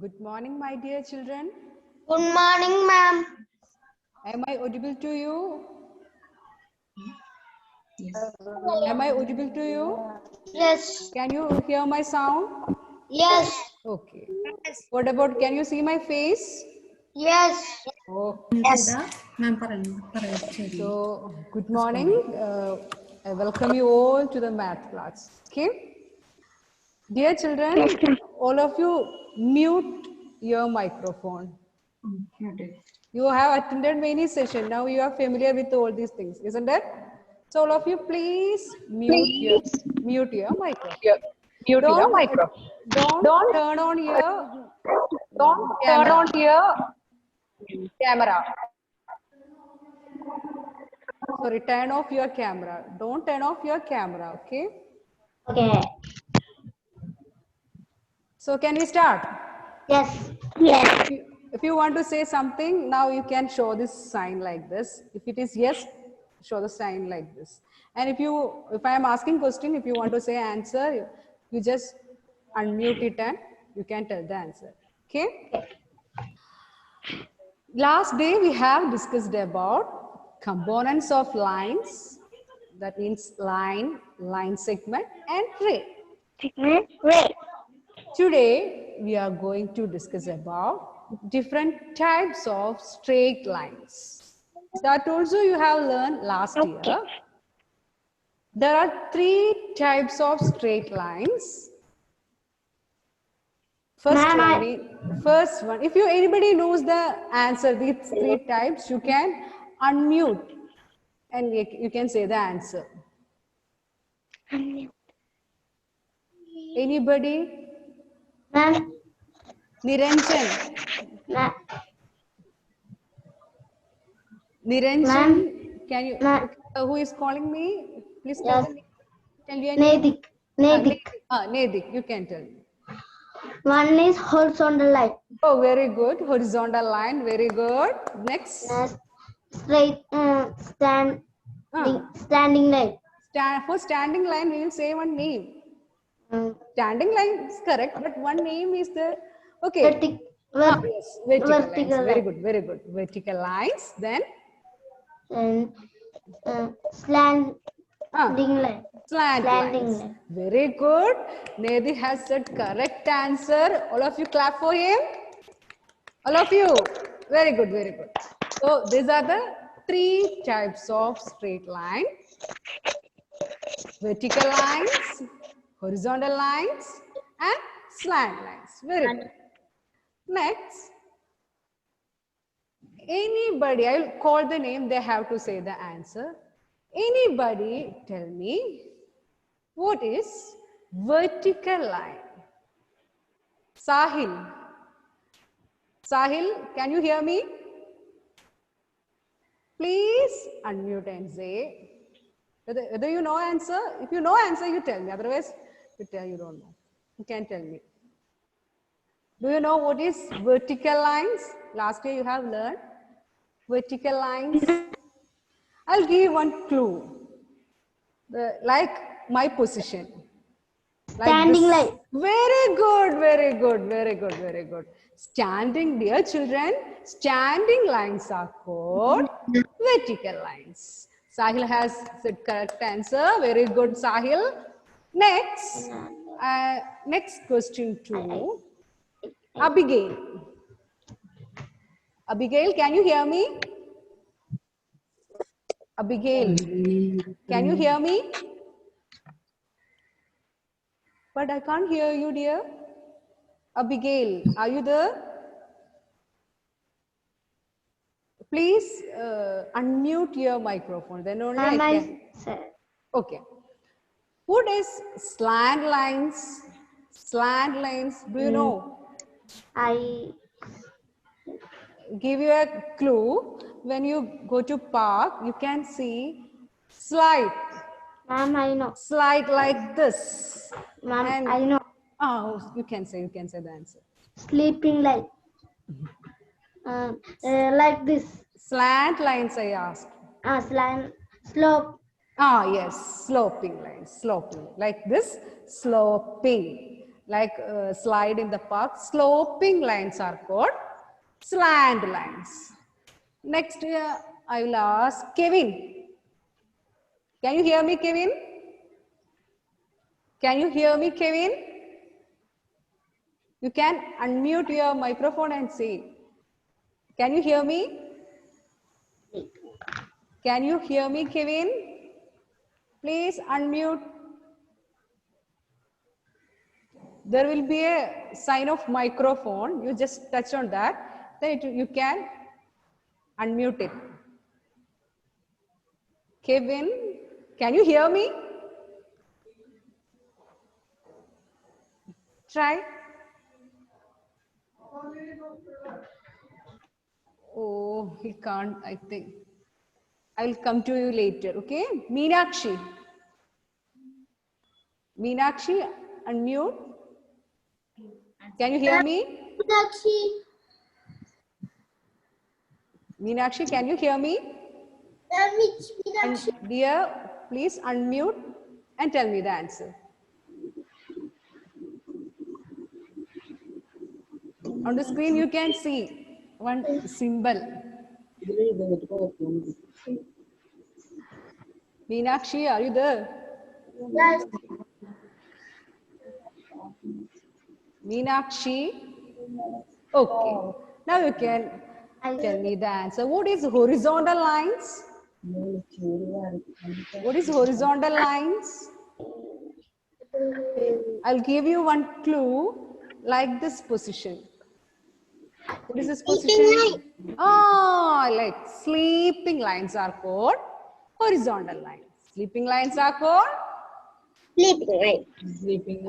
Good morning, my dear children. Good morning, ma'am. Am I audible to you? Yes. Am I audible to you? Yes. Can you hear my sound? Yes. Okay. What about, can you see my face? Yes. Oh, Yes. Ma'am, so good morning. I welcome you all to the math class. Okay. Dear children, all of you mute your microphone. You have attended many sessions. Now you are familiar with all these things, isn't it? So all of you, please mute your microphone. Don't turn on your camera. Sorry, turn off your camera. Don't turn off your camera, okay? Okay. So can we start? Yes. Yes. If you want to say something, now you can show this sign like this. If it is yes, show the sign like this. And if I am asking question, if you want to say answer, you just unmute it and you can tell the answer. Okay? Last day we have discussed about components of lines. That means line, line segment and ray. Great. Today we are going to discuss about different types of straight lines. That also you have learned last year. There are three types of straight lines. First one, if anybody knows the answer, these three types, you can unmute and you can say the answer. Anybody? Ma'am. Niranjan. Ma'am. Niranjan, can you? Ma'am. Who is calling me? Please tell Yes. the name. Tell your name. Nedik. Nedik. Nedik, you can tell me. One is horizontal line. Oh, very good. Horizontal line, very good. Next. Next, straight standing line. For standing line, we will say one name. Standing line is correct, but one name is the okay. Yes, vertical lines. Very good, very good. Vertical lines. Then and slanting line. Slant lines. Very good. Nedi has said correct answer. All of you clap for him. All of you. Very good, very good. So these are the three types of straight line. Vertical lines, horizontal lines, and slant lines. Very good. Next, anybody, I will call the name, they have to say the answer. Anybody tell me what is vertical line? Sahil. Sahil, can you hear me? Please unmute and say. Whether you know answer, if you know answer, you tell me. Otherwise, you don't know. You can tell me. Do you know what is vertical lines? Last year you have learned vertical lines. I'll give you one clue. Like my position. Like standing line. Very good, very good, very good, very good. Standing, dear children, standing lines are called vertical lines. Sahil has said correct answer. Very good, Sahil. Next, next question to Abigail. Abigail, can you hear me? Abigail, can you hear me? But I can't hear you, dear. Abigail, are you there? Please unmute your microphone. Then only I can. Okay. What is slant lines? Slant lines, do you know? I give you a clue. When you go to park, you can see slide. Ma'am, I know. Slide like this. Ma'am, I know. Oh, you can say the answer. Sleeping line. Like this. Slant lines, I asked. Slant, slope. Yes, sloping lines, sloping. Like this, sloping. like slide in the park. Sloping lines are called slant lines. Next, I will ask Kevin. Can you hear me, Kevin? Can you hear me, Kevin? You can unmute your microphone and say. Can you hear me? Can you hear me, Kevin? Please unmute. There will be a sign of microphone. You just touch on that. Then you can unmute it. Kevin, can you hear me? Try. Oh, he can't, I think. I will come to you later, okay? Meenakshi. Meenakshi, unmute. Can you hear me? Meenakshi, can you hear me? And dear, please unmute and tell me the answer. On the screen, you can see one symbol. Meenakshi, are you there? Yes. Meenakshi? Okay. Now you can tell me the answer. What is horizontal lines? What is horizontal lines? I'll give you one clue, like this position. What is this position? Oh, like sleeping lines are called horizontal lines. Sleeping lines are called? Sleeping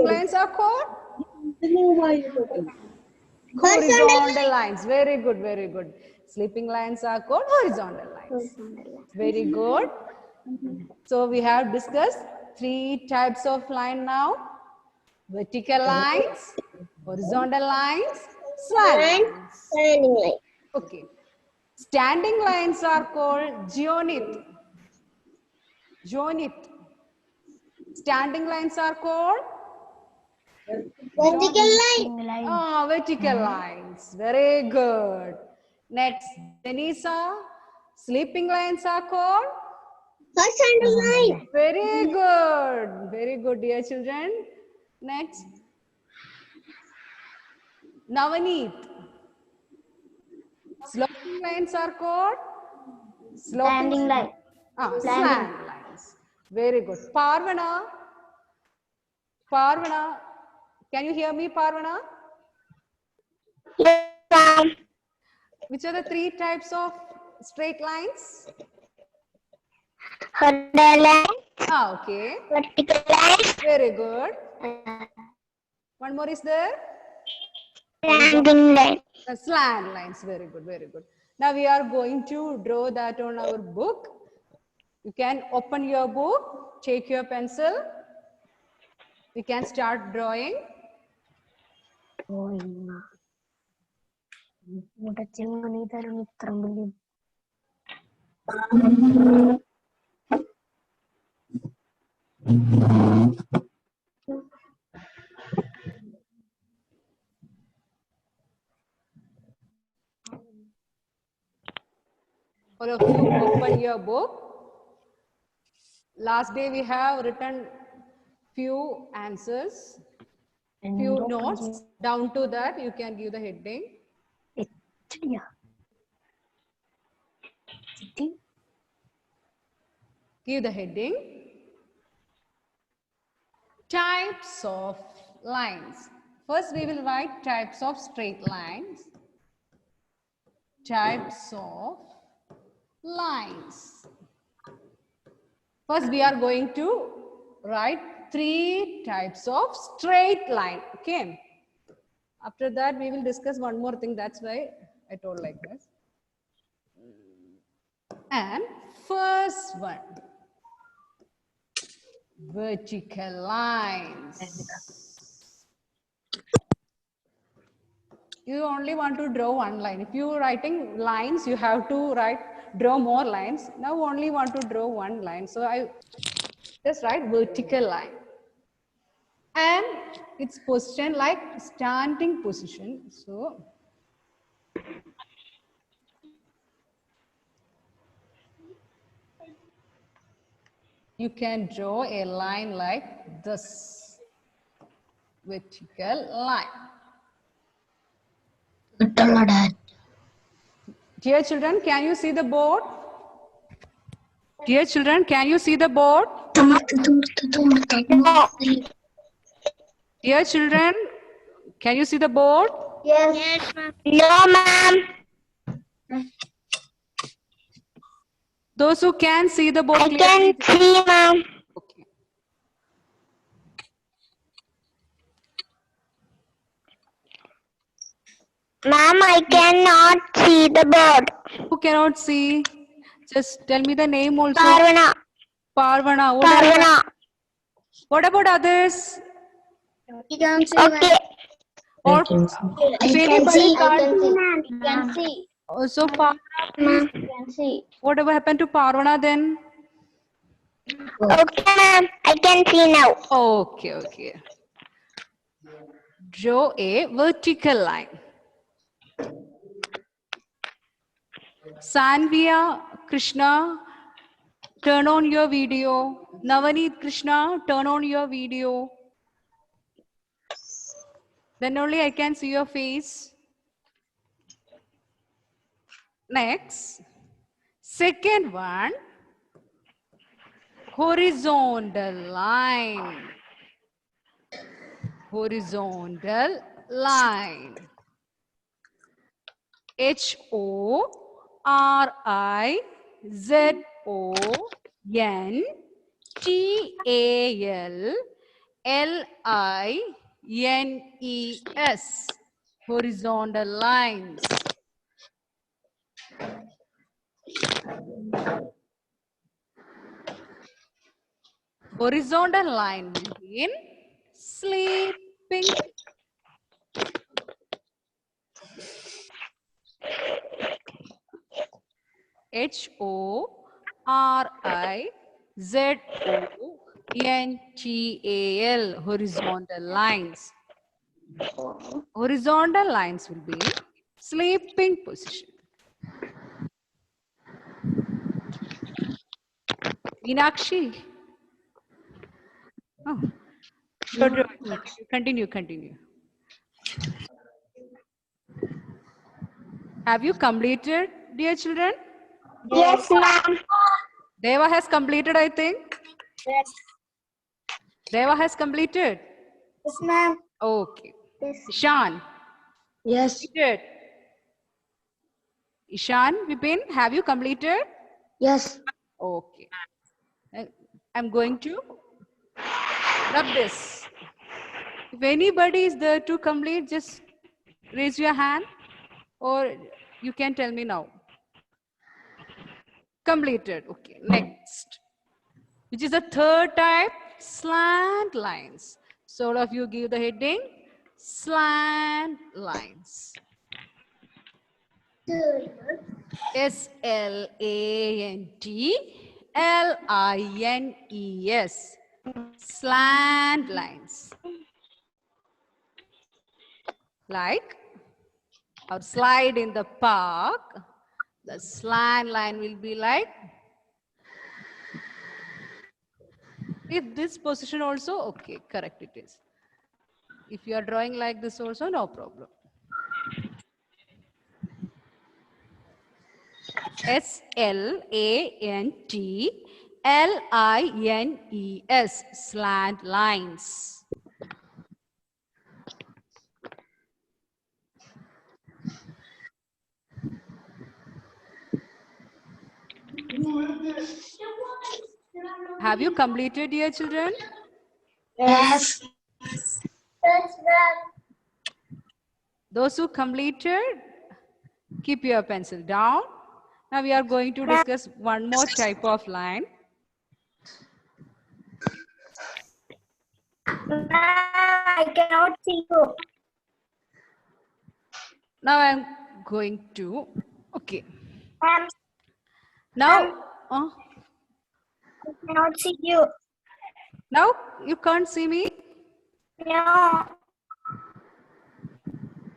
lines are called? Horizontal lines. Very good, very good. Sleeping lines are called horizontal lines. Very good. So we have discussed 3 types of line now. Vertical lines, horizontal lines, slant lines. Okay. Standing lines are called geonith. Geonith. Standing lines are called? Vertical lines. Very good. Next, Denisa. Sleeping lines are called? Horizontal line. Very good. Very good, dear children. Next. Navaneet. Sloping lines are called? Standing line. Slant lines. Very good. Parvana. Parvana. Can you hear me, Parvana? Yes. Which are the 3 types of straight lines? Horizontal line. Okay. Vertical line. Very good. One more is there? Standing line. Slant lines. Very good, very good. Now we are going to draw that on our book. You can open your book, take your pencil. We can start drawing. All of you open your book. Last day we have written few answers, few notes. Down to that you can give the heading. Give the heading. Types of lines. First we will write types of straight lines. Types of lines. First we are going to write 3 types of straight line. Okay. After that we will discuss one more thing. That's why I told like this. And first one. Vertical lines. You only want to draw one line. If you are writing lines, you have to draw more lines. Now only want to draw one line. So I just write vertical line. and it's position like standing position. So you can draw a line like this, vertical line. Dear children, can you see the board? Dear children, can you see the board? Dear children, can you see the board? Yes. Yes, ma'am. No, ma'am. Those who can see the board I clearly. can see, ma'am. Okay. Ma'am, I cannot see the board. Who cannot see? Just tell me the name also. Parvana. Parvana. Parvana. What about others? You can see. Okay. Or I can if anybody can't. I can see. So Parvana, Ma'am, I can see. whatever happened to Parvana then? Okay, ma'am. I can see now. Okay, okay. Draw a vertical line. Sanvia Krishna, turn on your video. Navaneet Krishna, turn on your video. Then only I can see your face. Next, second one, horizontal line. Horizontal line. HORIZONTALLINES. Horizontal lines. Horizontal line will be in sleeping. HORIZONTAL, horizontal lines. Horizontal lines will be in sleeping position. Meenakshi. Oh. Continue. Have you completed, dear children? Yes, ma'am. Deva has completed, I think. Yes. Deva has completed. Yes, ma'am. Okay. Yes. Ishan. Yes. Completed. Ishan, Vipin, have you completed? Yes. Okay. I'm going to rub this. If anybody is there to complete, just raise your hand or you can tell me now. Completed. Okay. Next. Which is the third type? Slant lines. So all of you give the heading slant lines. SLANTLINES. Slant lines. Like our slide in the park, the slant line will be like if this position also, okay, correct it is. If you are drawing like this also, no problem. SLANTLINES, slant lines. Have you completed, dear children? Yes. Yes, ma'am. Those who completed, keep your pencil down. Now we are going to discuss one more type of line. Ma'am, I cannot see you. Now I'm going to, okay. Ma'am, Now, I cannot see you. now you can't see me? No.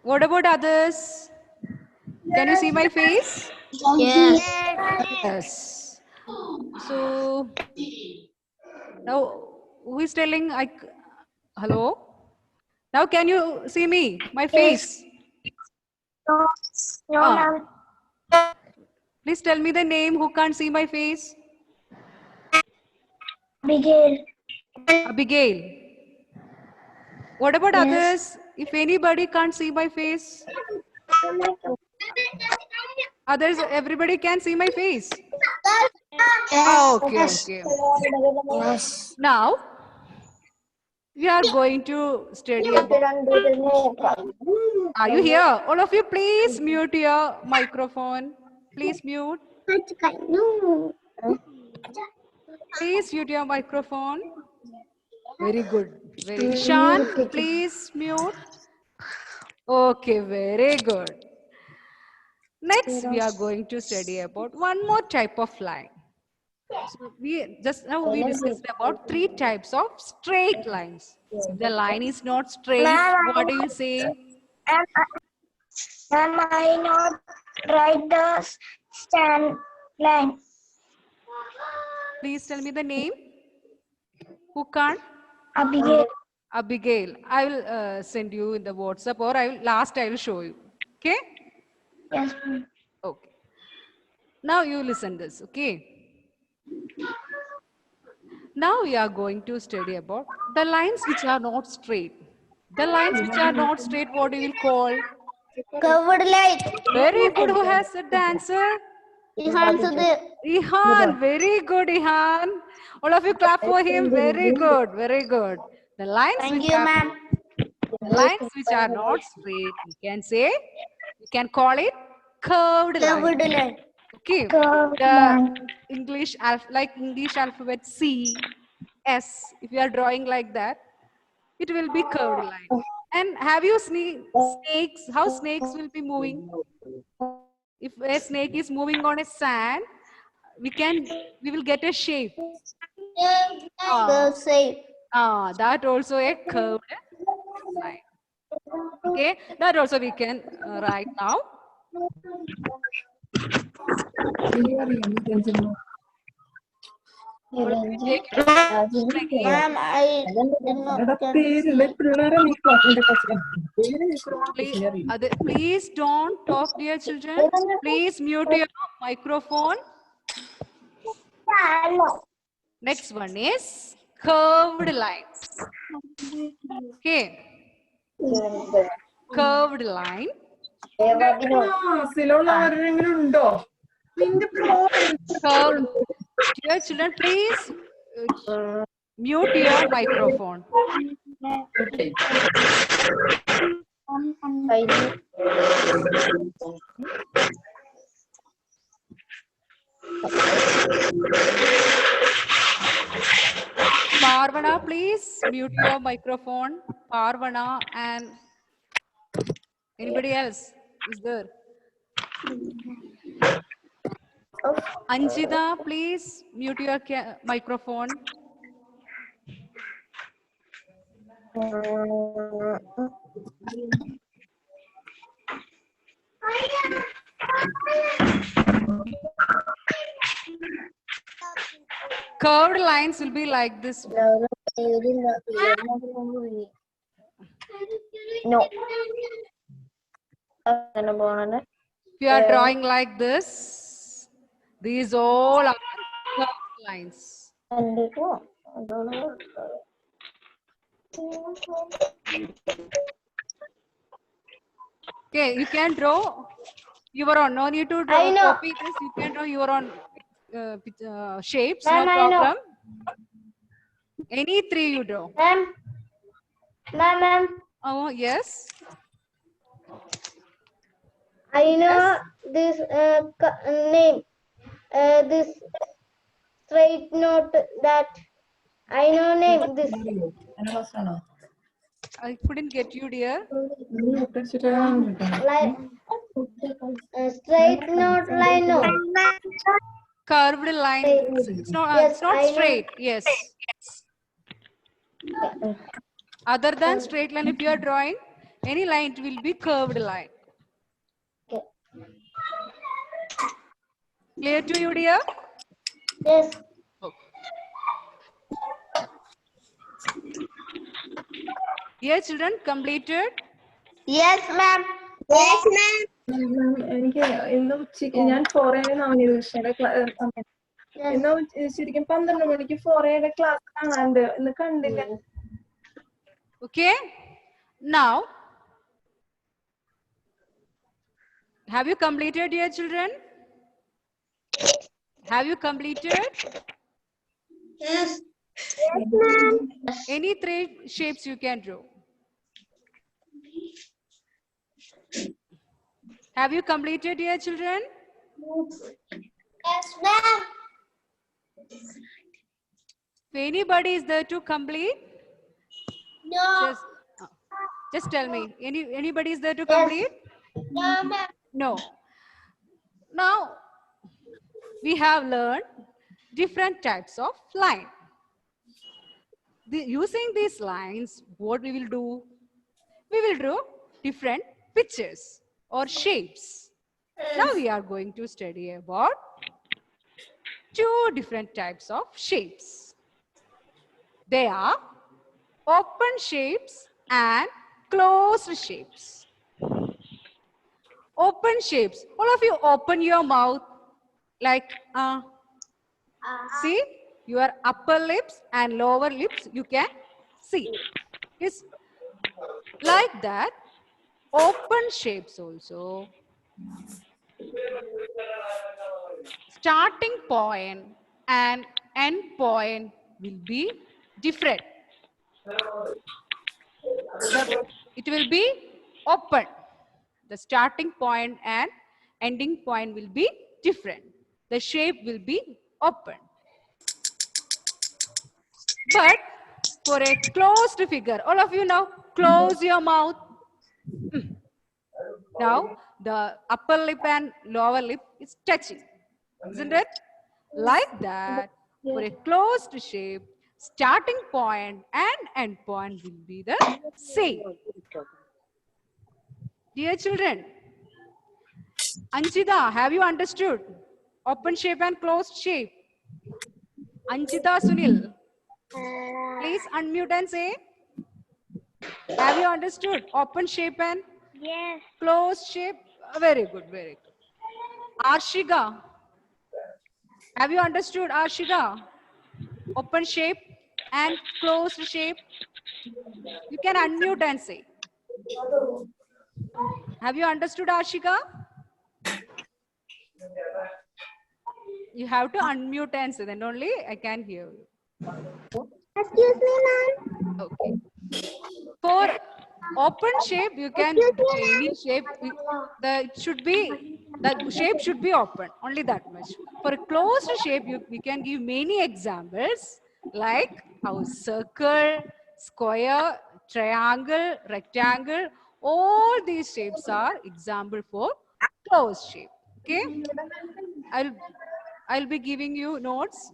What about others? Can you see my face? Yes. Yes. So now who is telling hello? Now can you see me? My face? No. No, Ah, ma'am. please tell me the name who can't see my face. Abigail. Abigail. What about Yes. others? If anybody can't see my face, others, everybody can see my face. Yes. Okay, okay. Yes. Now we are going to study about. Are you here? All of you, please mute your microphone. Please mute. Please mute your microphone. Very good. Very Ishan, please mute. Okay, very good. Next, we are going to study about one more type of line. So we discussed about three types of straight lines. If the line is not straight, what do you say? Am I not write the stand line? Please tell me the name. Who can't? Abigail. Abigail. I will send you in the WhatsApp, or I will show you. Okay? Yes, ma'am. Okay. Now you listen this, okay? Now we are going to study about the lines which are not straight. The lines which are not straight, what do you will call? Covered light. Very good. Who has said the answer? Ihan Sudhir. Ihan. Very good, Ihan. All of you clap for him. Very good. Very good. The lines Thank which you, are ma'am. not straight, we can call it curved line. Covered light. Okay. Curved The line. like English alphabet C, S, if you are drawing like that, it will be curved line. And have you seen snakes? How snakes will be moving? If a snake is moving on a sand, we will get a shape. Curved shape. That also a curved line. Okay, that also we can write now. Ma'am, I did not Please don't talk, dear children. Please mute your microphone. Next one is curved line. Okay, curved line. Curved. Dear children, please mute your microphone. Parvana, please mute your microphone. Parvana and anybody else is there? Anjita, please mute your microphone. Curved lines will be like this. No. If you are drawing like this, these all are curved lines. Okay, you can draw your own. No need to draw, copy this. You can draw your own shapes, no problem. Any three you draw. Ma'am. Oh, yes. I know this name. This straight note that. I know name this. I couldn't get you, dear. Straight note line no. Curved line. It's not, Yes, it's not straight. Yes. Other than straight line, if you are drawing any line, it will be curved line. Clear to you, dear? Yes. Dear children, completed? Yes, ma'am. Yes, ma'am. മാം എനിക്ക് ഇന്ന് ഉച്ചയ്ക്ക് ഞാൻ 4A Navaneetha കൃഷ്ണയുടെ ഇന്ന് ശരിക്കും 12 മണിക്ക് 4Aയുടെ class കാണാണ്ട് ഇന്ന് കണ്ടില്ല. Okay. Now, have you completed, dear children? Have you completed? Yes. Yes, ma'am. Any 3 shapes you can draw. Have you completed, dear children? Yes, ma'am. If anybody is there to complete, No. just tell me. Anybody is there to complete? No, ma'am. No. Now, we have learned different types of line. Using these lines, what we will do? We will draw different pictures or shapes. Now we are going to study about 2 different types of shapes. They are open shapes and closed shapes. Open shapes. All of you open your mouth like see your upper lips and lower lips you can see. It's like that. Open shapes also. Starting point and end point will be different. It will be open. The starting point and ending point will be different. The shape will be open. But for a closed figure, all of you now close your mouth. Now the upper lip and lower lip is touching, isn't it? Like that, for a closed shape, starting point and end point will be the same. Dear children, Anchita, have you understood open shape and closed shape? Anchita Sunil, please unmute and say, have you understood open shape and Yes. closed shape? Very good, very good. Arshika, have you understood, Arshika? Open shape and closed shape? You can unmute and say. Have you understood, Arshika? You have to unmute and say, then only I can hear you. Excuse me, ma'am. Okay. For open shape, you can any shape. The shape should be open. Only that much. For a closed shape, we can give many examples like our circle, square, triangle, rectangle. All these shapes are example for closed shape. Okay. I'll be giving you notes.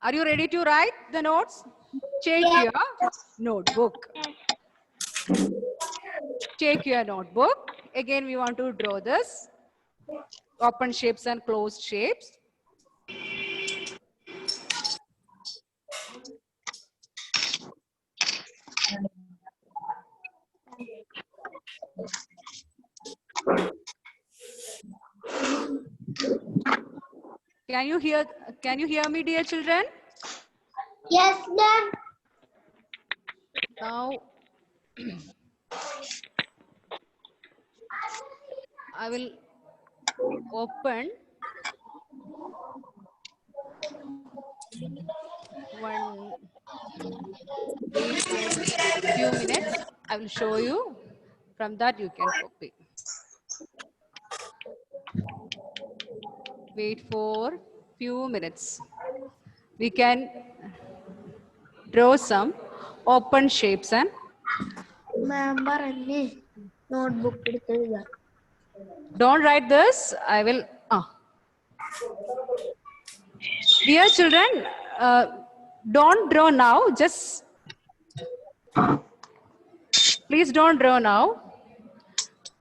Are you ready to write the notes? Take your notebook. Take your notebook. Again, we want to draw this. Open shapes and closed shapes. Can you hear me, dear children? Yes, ma'am. Now, I will open one. Wait for a few minutes. I will show you. From that, you can copy. Wait for few minutes. We can draw some open shapes and Notebook. don't write this. I will. Dear children, don't draw now. Just please don't draw now.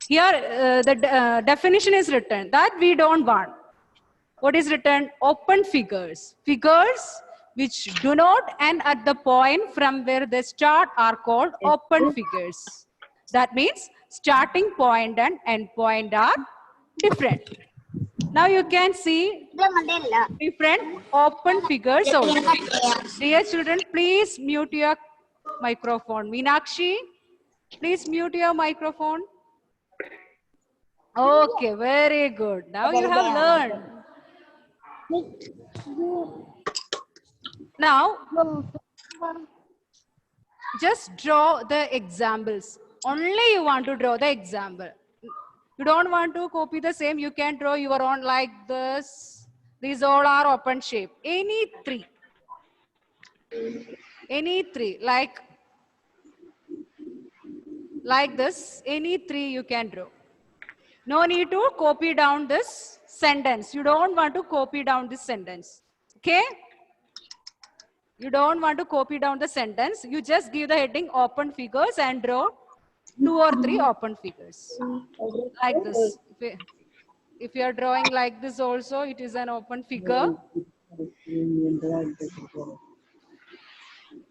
Here, the definition is written that we don't want. What is written? Open figures. Figures which do not end at the point from where they start are called open figures. That means starting point and end point are different. Now you can see different open figures also. Dear children, please mute your microphone. Meenakshi, please mute your microphone. Okay, very good. Now you have learned. Now, just draw the examples. Only you want to draw the example. You don't want to copy the same. You can draw your own like this. These all are open shape. Any three. Any three. Like this. Any three you can draw. No need to copy down this sentence. You don't want to copy down this sentence. Okay? You don't want to copy down the sentence. You just give the heading open figures and draw 2 or 3 open figures. Like this. If you are drawing like this also, it is an open figure.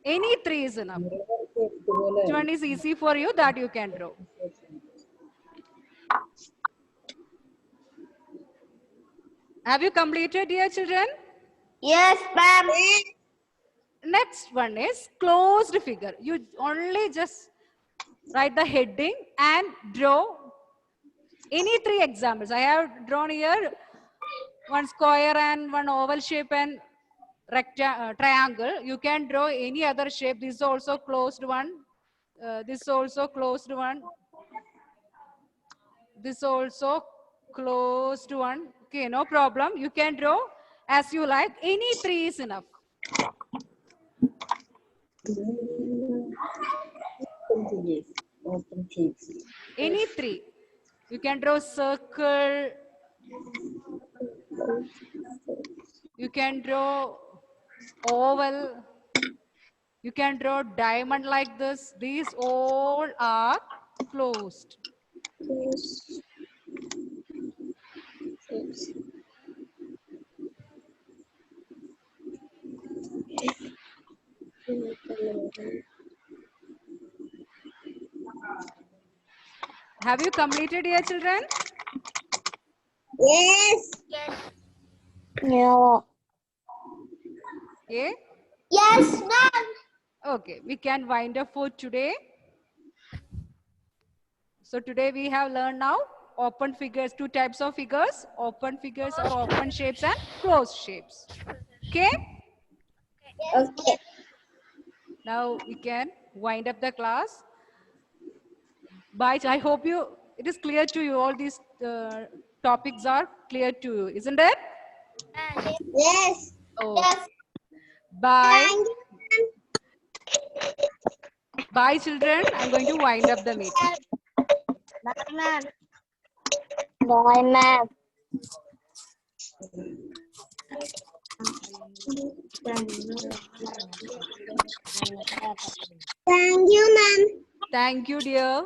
Any 3 is enough. Which one is easy for you, that you can draw. Have you completed, dear children? Yes, ma'am. Next one is closed figure. You only just write the heading and draw any 3 examples. I have drawn here one square and one oval shape and triangle. You can draw any other shape. This is also closed one. This also closed one. This also closed one. Okay, no problem. You can draw as you like. Any 3 is enough. Any 3. You can draw circle. You can draw oval. You can draw diamond like this. These all are closed. Have you completed, dear children? Yes. No. Yeah? Yes, ma'am. Okay, we can wind up for today. So today we have learned now open figures, 2 types of figures. Open figures or open shapes and closed shapes. Okay? Okay. Now we can wind up the class. Bye. I hope it is clear to you. All these topics are clear to you, isn't it? Yes. Oh. Yes. Bye. Thank you. Bye, children. I'm going to wind up the meeting. Bye, ma'am. Bye, ma'am. Thank you, ma'am. Thank you, dear.